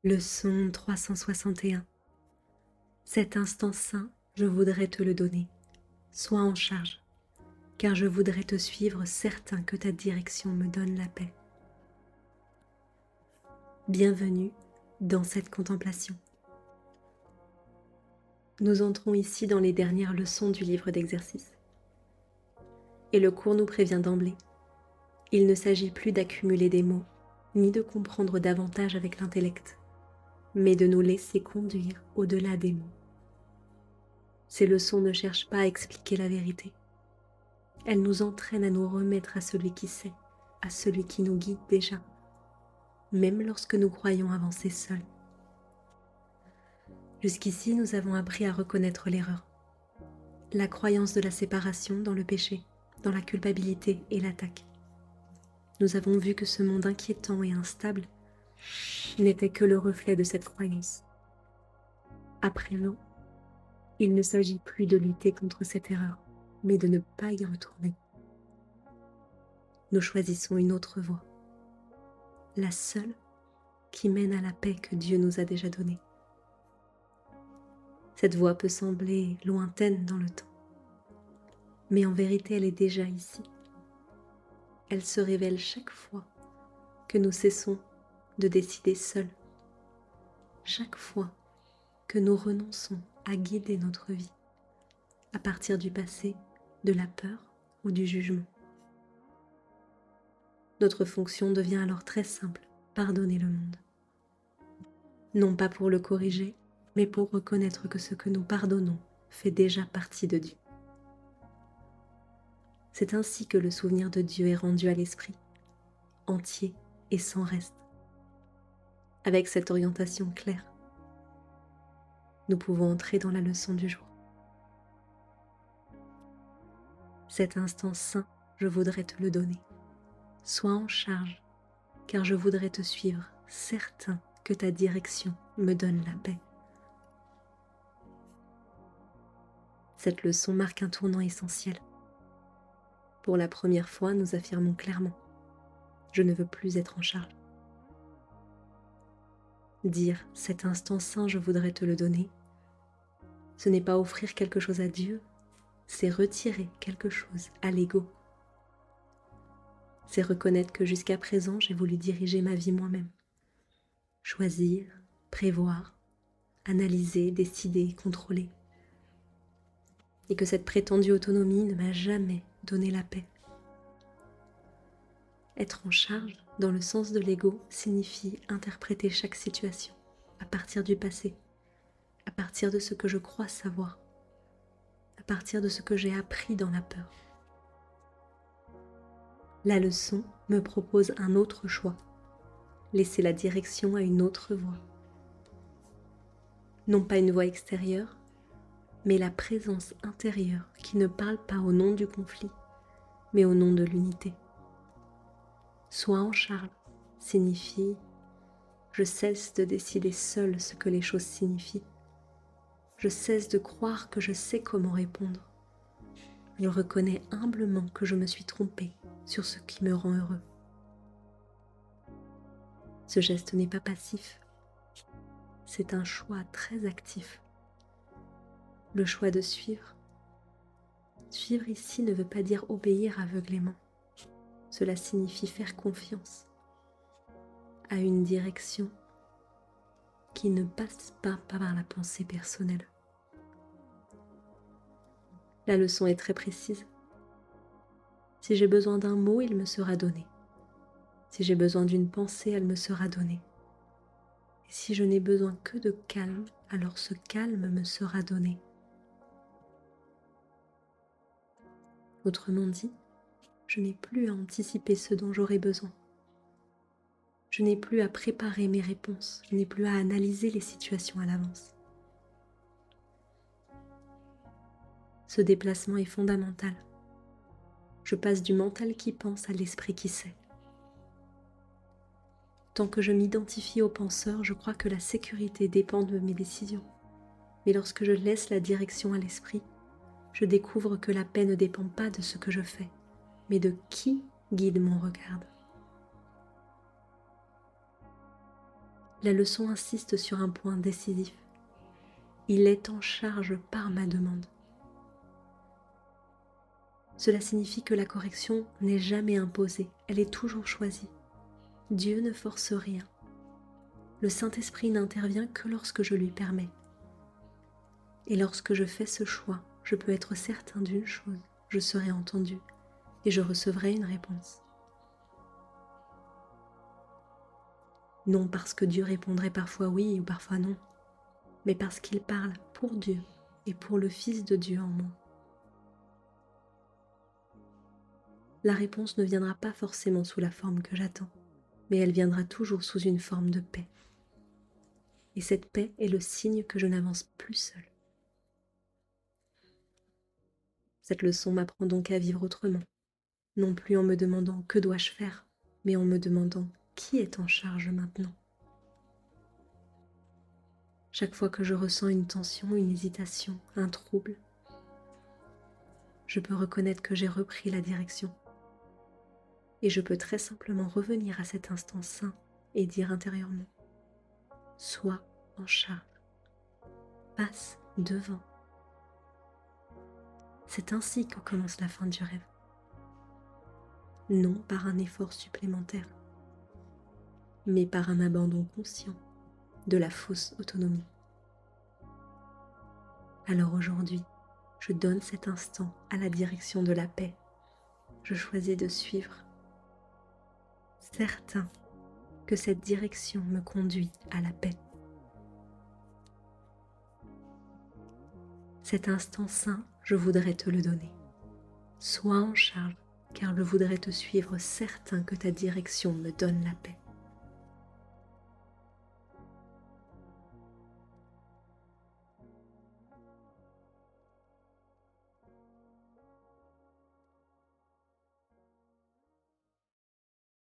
Leçon 361. Cet instant saint, je voudrais te le donner. Sois en charge, car je voudrais te suivre, certain que ta direction me donne la paix. Bienvenue dans cette contemplation. Nous entrons ici dans les dernières leçons du livre d'exercices. Et le cours nous prévient d'emblée. Il ne s'agit plus d'accumuler des mots, ni de comprendre davantage avec l'intellect, mais de nous laisser conduire au-delà des mots. Ces leçons ne cherchent pas à expliquer la vérité. Elles nous entraînent à nous remettre à celui qui sait, à celui qui nous guide déjà, même lorsque nous croyons avancer seuls. Jusqu'ici, nous avons appris à reconnaître l'erreur, la croyance de la séparation dans le péché, dans la culpabilité et l'attaque. Nous avons vu que ce monde inquiétant et instable n'était que le reflet de cette croyance. À présent, il ne s'agit plus de lutter contre cette erreur, mais de ne pas y retourner. Nous choisissons une autre voie, la seule qui mène à la paix que Dieu nous a déjà donnée. Cette voie peut sembler lointaine dans le temps, mais en vérité elle est déjà ici. Elle se révèle chaque fois que nous cessons de décider seuls, chaque fois que nous renonçons à guider notre vie à partir du passé, de la peur ou du jugement. Notre fonction devient alors très simple, pardonner le monde. Non pas pour le corriger, mais pour reconnaître que ce que nous pardonnons fait déjà partie de Dieu. C'est ainsi que le souvenir de Dieu est rendu à l'esprit, entier et sans reste. Avec cette orientation claire, nous pouvons entrer dans la leçon du jour. Cet instant saint, je voudrais te le donner. Sois en charge, car je voudrais te suivre, certain que ta direction me donne la paix. Cette leçon marque un tournant essentiel. Pour la première fois, nous affirmons clairement: je ne veux plus être en charge. Dire cet instant saint, je voudrais te le donner, ce n'est pas offrir quelque chose à Dieu, c'est retirer quelque chose à l'ego. C'est reconnaître que jusqu'à présent, j'ai voulu diriger ma vie moi-même. Choisir, prévoir, analyser, décider, contrôler. Et que cette prétendue autonomie ne m'a jamais donné la paix. Être en charge, dans le sens de l'ego, signifie interpréter chaque situation à partir du passé, à partir de ce que je crois savoir, à partir de ce que j'ai appris dans la peur. La leçon me propose un autre choix, laisser la direction à une autre voie. Non pas une voie extérieure, mais la présence intérieure qui ne parle pas au nom du conflit, mais au nom de l'unité. Sois en charge signifie je cesse de décider seul ce que les choses signifient. Je cesse de croire que je sais comment répondre. Je reconnais humblement que je me suis trompée sur ce qui me rend heureux. Ce geste n'est pas passif, c'est un choix très actif. Le choix de suivre. Suivre ici ne veut pas dire obéir aveuglément. Cela signifie faire confiance à une direction qui ne passe pas par la pensée personnelle. La leçon est très précise. Si j'ai besoin d'un mot, il me sera donné. Si j'ai besoin d'une pensée, elle me sera donnée. Et si je n'ai besoin que de calme, alors ce calme me sera donné. Autrement dit, je n'ai plus à anticiper ce dont j'aurai besoin. Je n'ai plus à préparer mes réponses, je n'ai plus à analyser les situations à l'avance. Ce déplacement est fondamental. Je passe du mental qui pense à l'esprit qui sait. Tant que je m'identifie au penseur, je crois que la sécurité dépend de mes décisions. Mais lorsque je laisse la direction à l'esprit, je découvre que la paix ne dépend pas de ce que je fais, mais de qui guide mon regard. La leçon insiste sur un point décisif. Il est en charge par ma demande. Cela signifie que la correction n'est jamais imposée, elle est toujours choisie. Dieu ne force rien. Le Saint-Esprit n'intervient que lorsque je lui permets. Et lorsque je fais ce choix, je peux être certain d'une chose, je serai entendu et je recevrai une réponse. Non parce que Dieu répondrait parfois oui ou parfois non, mais parce qu'il parle pour Dieu et pour le Fils de Dieu en moi. La réponse ne viendra pas forcément sous la forme que j'attends, mais elle viendra toujours sous une forme de paix. Et cette paix est le signe que je n'avance plus seule. Cette leçon m'apprend donc à vivre autrement, non plus en me demandant que dois-je faire, mais en me demandant qui est en charge maintenant. Chaque fois que je ressens une tension, une hésitation, un trouble, je peux reconnaître que j'ai repris la direction. Et je peux très simplement revenir à cet instant saint et dire intérieurement: sois en charge, passe devant. C'est ainsi que commence la fin du rêve. Non par un effort supplémentaire, mais par un abandon conscient de la fausse autonomie. Alors aujourd'hui, je donne cet instant à la direction de la paix. Je choisis de suivre, certain que cette direction me conduit à la paix. Cet instant saint, je voudrais te le donner. Sois en charge, car je voudrais te suivre certain que ta direction me donne la paix.